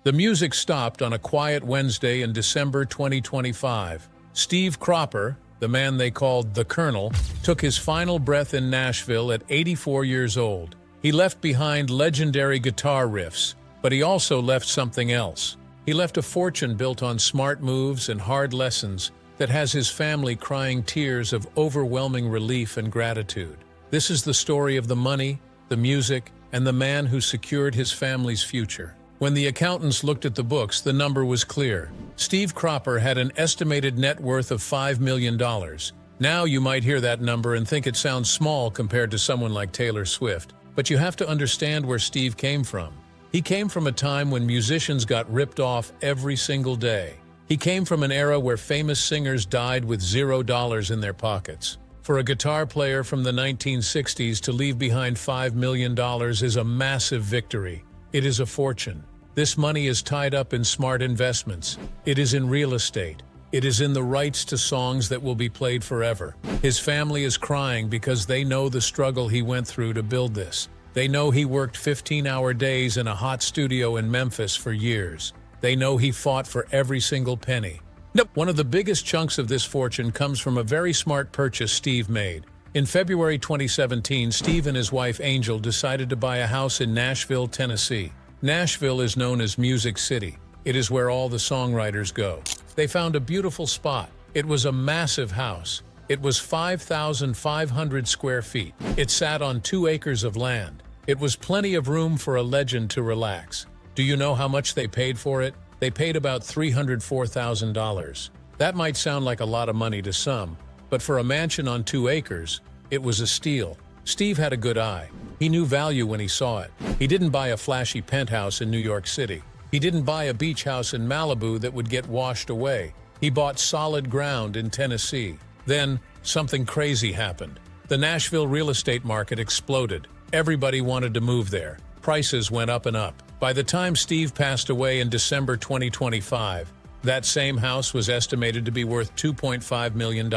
The music stopped on a quiet Wednesday in December 2025. Steve Cropper, the man they called the Colonel, took his final breath in Nashville at 84 years old. He left behind legendary guitar riffs, but he also left something else. He left a fortune built on smart moves and hard lessons that has his family crying tears of overwhelming relief and gratitude. This is the story of the money, the music, and the man who secured his family's future. When the accountants looked at the books, the number was clear. Steve Cropper had an estimated net worth of $5 million. Now you might hear that number and think it sounds small compared to someone like Taylor Swift, but you have to understand where Steve came from. He came from a time when musicians got ripped off every single day. He came from an era where famous singers died with $0 in their pockets. For a guitar player from the 1960s to leave behind $5 million is a massive victory. It is a fortune. This money is tied up in smart investments. It is in real estate. It is in the rights to songs that will be played forever. His family is crying because they know the struggle he went through to build this. They know he worked 15-hour days in a hot studio in Memphis for years. They know he fought for every single penny. One of the biggest chunks of this fortune comes from a very smart purchase Steve made. In February 2017, Steve and his wife Angel decided to buy a house in Nashville, Tennessee. Nashville is known as Music City. It is where all the songwriters go. They found a beautiful spot. It was a massive house. It was 5,500 square feet. It sat on 2 acres of land. It was plenty of room for a legend to relax. Do you know how much they paid for it? They paid about $304,000. That might sound like a lot of money to some, but for a mansion on 2 acres, it was a steal. Steve had a good eye. He knew value when he saw it. He didn't buy a flashy penthouse in New York City. He didn't buy a beach house in Malibu that would get washed away. He bought solid ground in Tennessee. Then, something crazy happened. The Nashville real estate market exploded. Everybody wanted to move there. Prices went up and up. By the time Steve passed away in December 2025, that same house was estimated to be worth $2.5 million.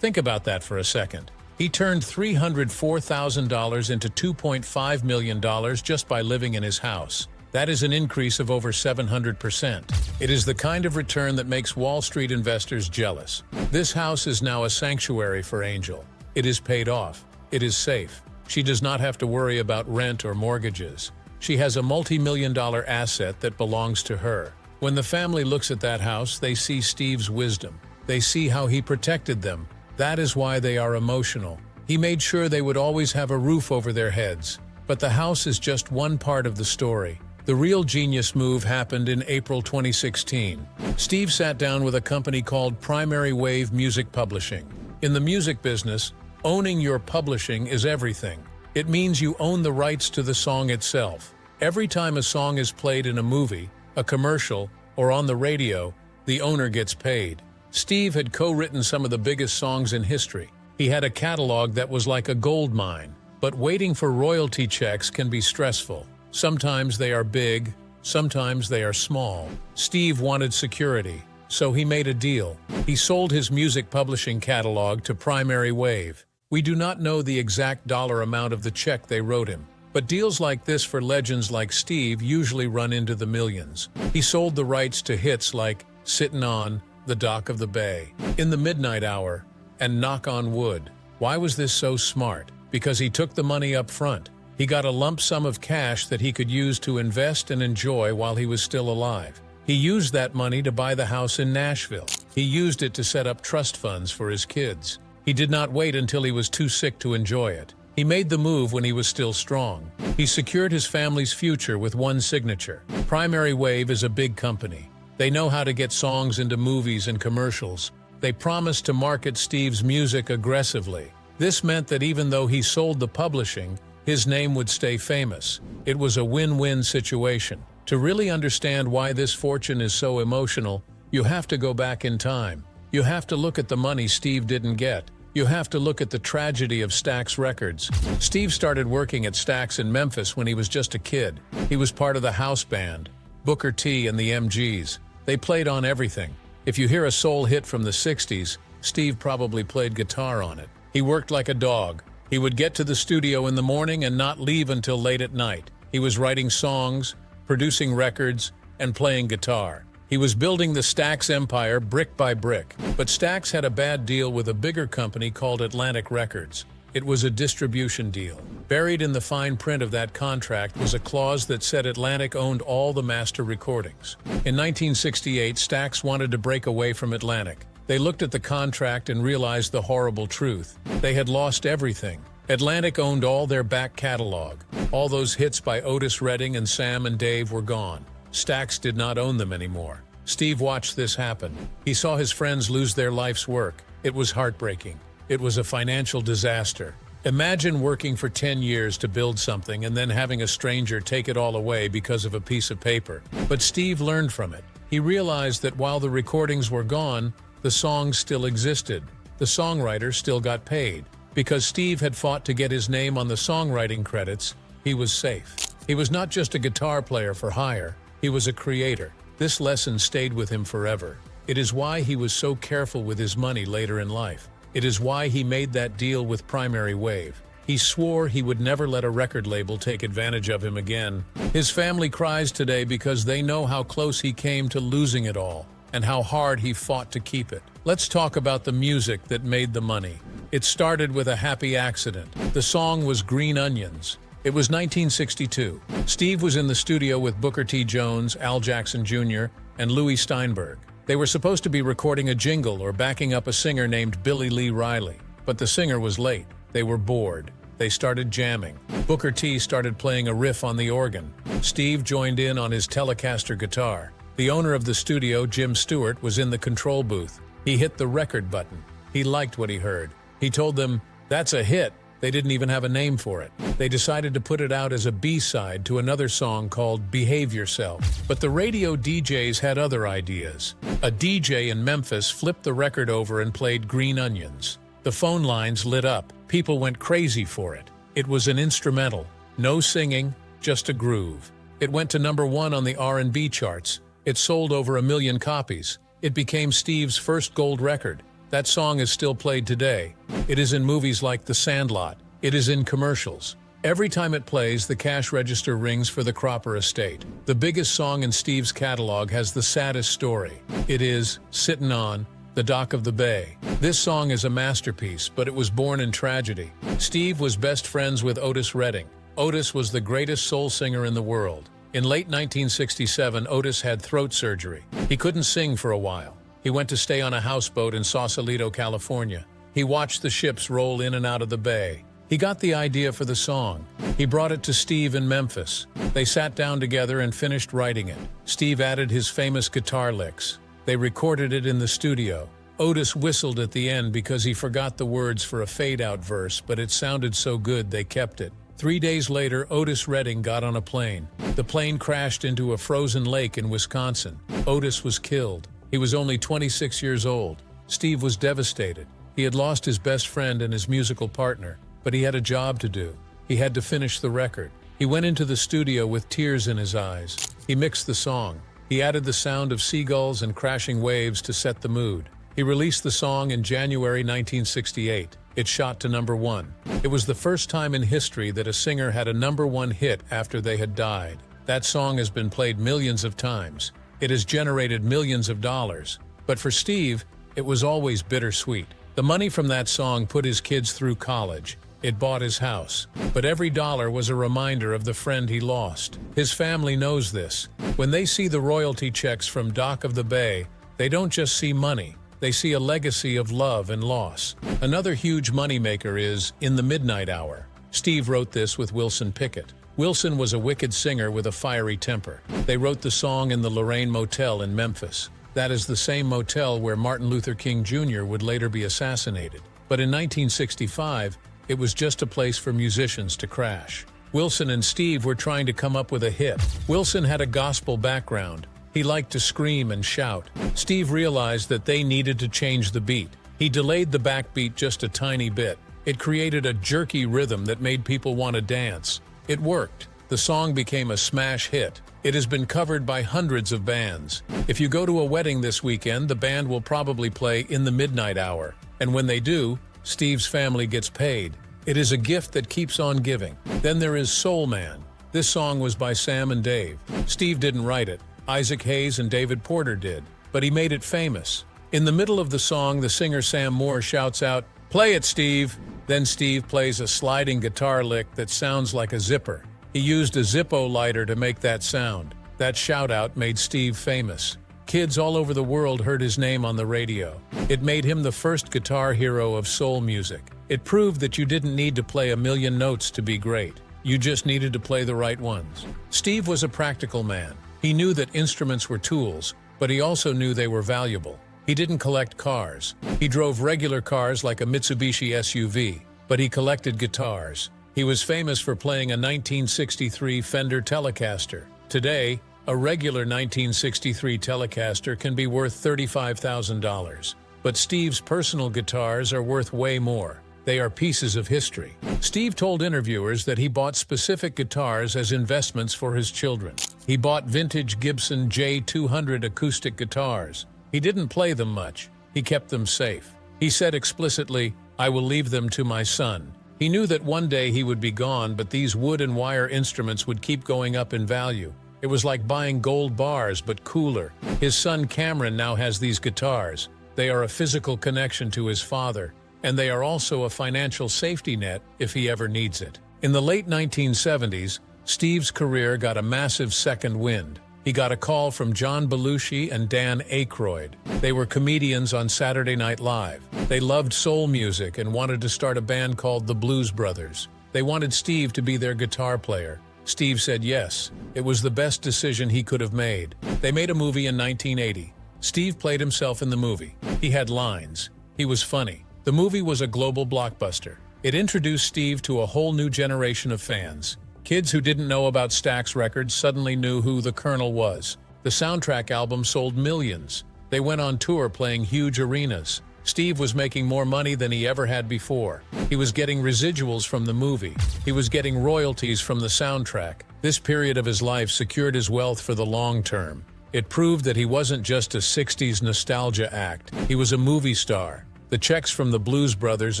Think about that for a second. He turned $304,000 into $2.5 million just by living in his house. That is an increase of over 700%. It is the kind of return that makes Wall Street investors jealous. This house is now a sanctuary for Angel. It is paid off. It is safe. She does not have to worry about rent or mortgages. She has a multi-million-dollar asset that belongs to her. When the family looks at that house, they see Steve's wisdom. They see how he protected them. That is why they are emotional. He made sure they would always have a roof over their heads. But the house is just one part of the story. The real genius move happened in April 2016. Steve sat down with a company called Primary Wave Music Publishing. In the music business, owning your publishing is everything. It means you own the rights to the song itself. Every time a song is played in a movie, a commercial, or on the radio, the owner gets paid. Steve had co-written some of the biggest songs in history. He had a catalog that was like a gold mine. But waiting for royalty checks can be stressful. Sometimes they are big, sometimes they are small. Steve wanted security, so he made a deal. He sold his music publishing catalog to Primary Wave. We do not know the exact dollar amount of the check they wrote him, but deals like this for legends like Steve usually run into the millions. He sold the rights to hits like Sittin' on the Dock of the Bay, In the Midnight Hour, and Knock on Wood. Why was this so smart? Because he took the money up front. He got a lump sum of cash that he could use to invest and enjoy while he was still alive. He used that money to buy the house in Nashville. He used it to set up trust funds for his kids. He did not wait until he was too sick to enjoy it. He made the move when he was still strong. He secured his family's future with one signature. Primary Wave is a big company. They know how to get songs into movies and commercials. They promised to market Steve's music aggressively. This meant that even though he sold the publishing, his name would stay famous. It was a win-win situation. To really understand why this fortune is so emotional, you have to go back in time. You have to look at the money Steve didn't get. You have to look at the tragedy of Stax Records. Steve started working at Stax in Memphis when he was just a kid. He was part of the house band, Booker T and the MGs. They played on everything. If you hear a soul hit from the 60s, Steve probably played guitar on it. He worked like a dog. He would get to the studio in the morning and not leave until late at night. He was writing songs, producing records, and playing guitar. He was building the Stax empire brick by brick. But Stax had a bad deal with a bigger company called Atlantic Records. It was a distribution deal. Buried in the fine print of that contract was a clause that said Atlantic owned all the master recordings. In 1968, Stax wanted to break away from Atlantic. They looked at the contract and realized the horrible truth. They had lost everything. Atlantic owned all their back catalog. All those hits by Otis Redding and Sam and Dave were gone. Stax did not own them anymore. Steve watched this happen. He saw his friends lose their life's work. It was heartbreaking. It was a financial disaster. Imagine working for 10 years to build something and then having a stranger take it all away because of a piece of paper. But Steve learned from it. He realized that while the recordings were gone, the songs still existed. The songwriter still got paid. Because Steve had fought to get his name on the songwriting credits, he was safe. He was not just a guitar player for hire, he was a creator. This lesson stayed with him forever. It is why he was so careful with his money later in life. It is why he made that deal with Primary Wave. He swore he would never let a record label take advantage of him again. His family cries today because they know how close he came to losing it all and how hard he fought to keep it. Let's talk about the music that made the money. It started with a happy accident. The song was Green Onions. It was 1962. Steve was in the studio with Booker T. Jones, Al Jackson Jr., and Louis Steinberg. They were supposed to be recording a jingle or backing up a singer named Billy Lee Riley. But the singer was late. They were bored. They started jamming. Booker T started playing a riff on the organ. Steve joined in on his Telecaster guitar. The owner of the studio, Jim Stewart, was in the control booth. He hit the record button. He liked what he heard. He told them, "That's a hit." They didn't even have a name for it. They decided to put it out as a B-side to another song called Behave Yourself. But the radio DJs had other ideas. A DJ in Memphis flipped the record over and played Green Onions. The phone lines lit up. People went crazy for it. It was an instrumental. No singing, just a groove. It went to #1 on the R&B charts. It sold over 1 million copies. It became Steve's first gold record. That song is still played today. It is in movies like The Sandlot. It is in commercials. Every time it plays, the cash register rings for the Cropper estate. The biggest song in Steve's catalog has the saddest story. It is Sittin' on the Dock of the Bay. This song is a masterpiece, but it was born in tragedy. Steve was best friends with Otis Redding. Otis was the greatest soul singer in the world. In late 1967, Otis had throat surgery. He couldn't sing for a while. He went to stay on a houseboat in Sausalito, California. He watched the ships roll in and out of the bay. He got the idea for the song. He brought it to Steve in Memphis. They sat down together and finished writing it. Steve added his famous guitar licks. They recorded it in the studio. Otis whistled at the end because he forgot the words for a fade-out verse, but it sounded so good they kept it. 3 days later, Otis Redding got on a plane. The plane crashed into a frozen lake in Wisconsin. Otis was killed. He was only 26 years old. Steve was devastated. He had lost his best friend and his musical partner, but he had a job to do. He had to finish the record. He went into the studio with tears in his eyes. He mixed the song. He added the sound of seagulls and crashing waves to set the mood. He released the song in January 1968. It shot to #1. It was the first time in history that a singer had a #1 hit after they had died. That song has been played millions of times. It has generated millions of dollars. But for Steve, it was always bittersweet. The money from that song put his kids through college. It bought his house. But every dollar was a reminder of the friend he lost. His family knows this. When they see the royalty checks from Dock of the Bay, they don't just see money. They see a legacy of love and loss. Another huge moneymaker is In the Midnight Hour. Steve wrote this with Wilson Pickett. Wilson was a wicked singer with a fiery temper. They wrote the song in the Lorraine Motel in Memphis. That is the same motel where Martin Luther King Jr. would later be assassinated. But in 1965, it was just a place for musicians to crash. Wilson and Steve were trying to come up with a hit. Wilson had a gospel background. He liked to scream and shout. Steve realized that they needed to change the beat. He delayed the backbeat just a tiny bit. It created a jerky rhythm that made people want to dance. It worked. The song became a smash hit. It has been covered by hundreds of bands. If you go to a wedding this weekend, the band will probably play In the Midnight Hour. And when they do, Steve's family gets paid. It is a gift that keeps on giving. Then there is Soul Man. This song was by Sam and Dave. Steve didn't write it. Isaac Hayes and David Porter did, but he made it famous. In the middle of the song, the singer Sam Moore shouts out, "Play it, Steve!" Then Steve plays a sliding guitar lick that sounds like a zipper. He used a Zippo lighter to make that sound. That shout-out made Steve famous. Kids all over the world heard his name on the radio. It made him the first guitar hero of soul music. It proved that you didn't need to play a million notes to be great. You just needed to play the right ones. Steve was a practical man. He knew that instruments were tools, but he also knew they were valuable. He didn't collect cars. He drove regular cars like a Mitsubishi SUV, but he collected guitars. He was famous for playing a 1963 Fender Telecaster. Today, a regular 1963 Telecaster can be worth $35,000. But Steve's personal guitars are worth way more. They are pieces of history. Steve told interviewers that he bought specific guitars as investments for his children. He bought vintage Gibson J200 acoustic guitars. He didn't play them much. He kept them safe. He said explicitly, "I will leave them to my son." He knew that one day he would be gone, but these wood and wire instruments would keep going up in value. It was like buying gold bars, but cooler. His son Cameron now has these guitars. They are a physical connection to his father, and they are also a financial safety net if he ever needs it. In the late 1970s, Steve's career got a massive second wind. He got a call from John Belushi and Dan Aykroyd. They were comedians on Saturday Night Live. They loved soul music and wanted to start a band called the Blues Brothers. They wanted Steve to be their guitar player. Steve said yes. It was the best decision he could have made. They made a movie in 1980. Steve played himself in the movie. He had lines. He was funny. The movie was a global blockbuster. It introduced Steve to a whole new generation of fans. Kids who didn't know about Stax Records suddenly knew who the Colonel was. The soundtrack album sold millions. They went on tour playing huge arenas. Steve was making more money than he ever had before. He was getting residuals from the movie. He was getting royalties from the soundtrack. This period of his life secured his wealth for the long term. It proved that he wasn't just a 60s nostalgia act. He was a movie star. The checks from the Blues Brothers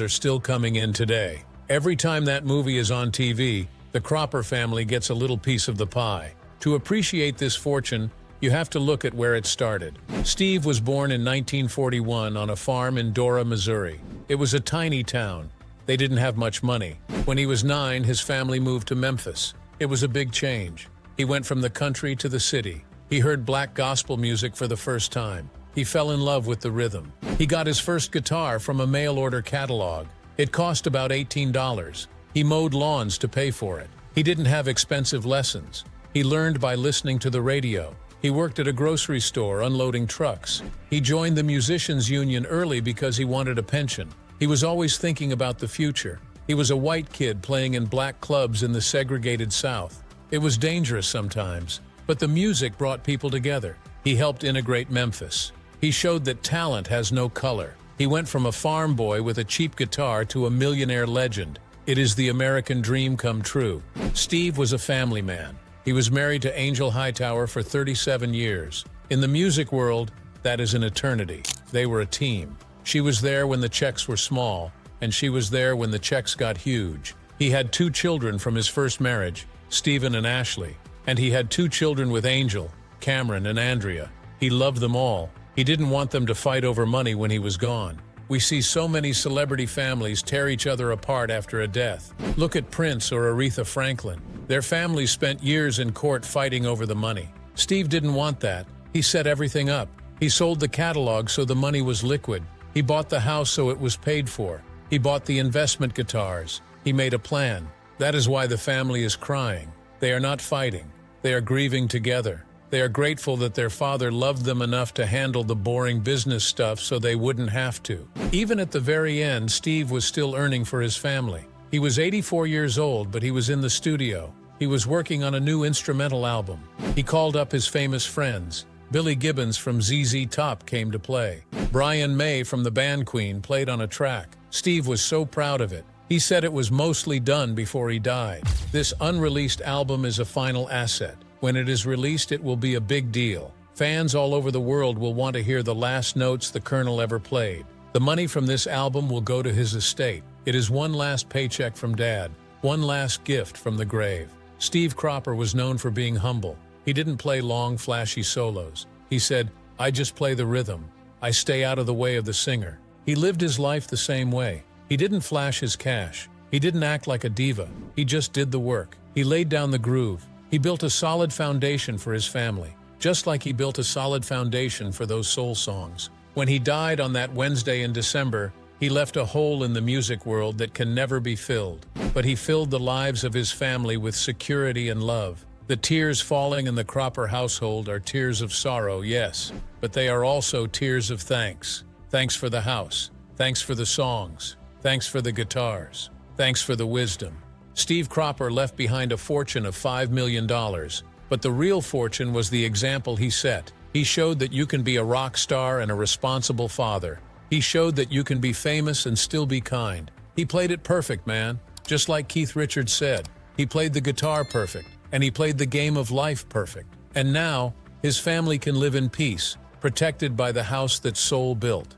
are still coming in today. Every time that movie is on TV, the Cropper family gets a little piece of the pie. To appreciate this fortune, you have to look at where it started. Steve was born in 1941 on a farm in Dora, Missouri. It was a tiny town. They didn't have much money. When he was 9, his family moved to Memphis. It was a big change. He went from the country to the city. He heard black gospel music for the first time. He fell in love with the rhythm. He got his first guitar from a mail-order catalog. It cost about $18. He mowed lawns to pay for it. He didn't have expensive lessons. He learned by listening to the radio. He worked at a grocery store unloading trucks. He joined the musicians' union early because he wanted a pension. He was always thinking about the future. He was a white kid playing in black clubs in the segregated South. It was dangerous sometimes, but the music brought people together. He helped integrate Memphis. He showed that talent has no color. He went from a farm boy with a cheap guitar to a millionaire legend. It is the American dream come true. Steve was a family man. He was married to Angel Hightower for 37 years. In the music world, that is an eternity. They were a team. She was there when the checks were small, and she was there when the checks got huge. He had 2 children from his first marriage, Stephen and Ashley, and he had 2 children with Angel, Cameron and Andrea. He loved them all. He didn't want them to fight over money when he was gone. We see so many celebrity families tear each other apart after a death. Look at Prince or Aretha Franklin. Their families spent years in court fighting over the money. Steve didn't want that. He set everything up. He sold the catalog so the money was liquid. He bought the house so it was paid for. He bought the investment guitars. He made a plan. That is why the family is crying. They are not fighting. They are grieving together. They are grateful that their father loved them enough to handle the boring business stuff so they wouldn't have to. Even at the very end, Steve was still earning for his family. He was 84 years old, but he was in the studio. He was working on a new instrumental album. He called up his famous friends. Billy Gibbons from ZZ Top came to play. Brian May from the band Queen played on a track. Steve was so proud of it. He said it was mostly done before he died. This unreleased album is a final asset. When it is released, it will be a big deal. Fans all over the world will want to hear the last notes the Colonel ever played. The money from this album will go to his estate. It is one last paycheck from Dad, one last gift from the grave. Steve Cropper was known for being humble. He didn't play long, flashy solos. He said, "I just play the rhythm. I stay out of the way of the singer." He lived his life the same way. He didn't flash his cash. He didn't act like a diva. He just did the work. He laid down the groove. He built a solid foundation for his family, just like he built a solid foundation for those soul songs. When he died on that Wednesday in December, he left a hole in the music world that can never be filled. But he filled the lives of his family with security and love. The tears falling in the Cropper household are tears of sorrow, yes, but they are also tears of thanks. Thanks for the house. Thanks for the songs. Thanks for the guitars. Thanks for the wisdom. Steve Cropper left behind a fortune of $5 million, but the real fortune was the example he set. He showed that you can be a rock star and a responsible father. He showed that you can be famous and still be kind. He played it perfect, man. Just like Keith Richards said, he played the guitar perfect, and he played the game of life perfect. And now, his family can live in peace, protected by the house that Soul built.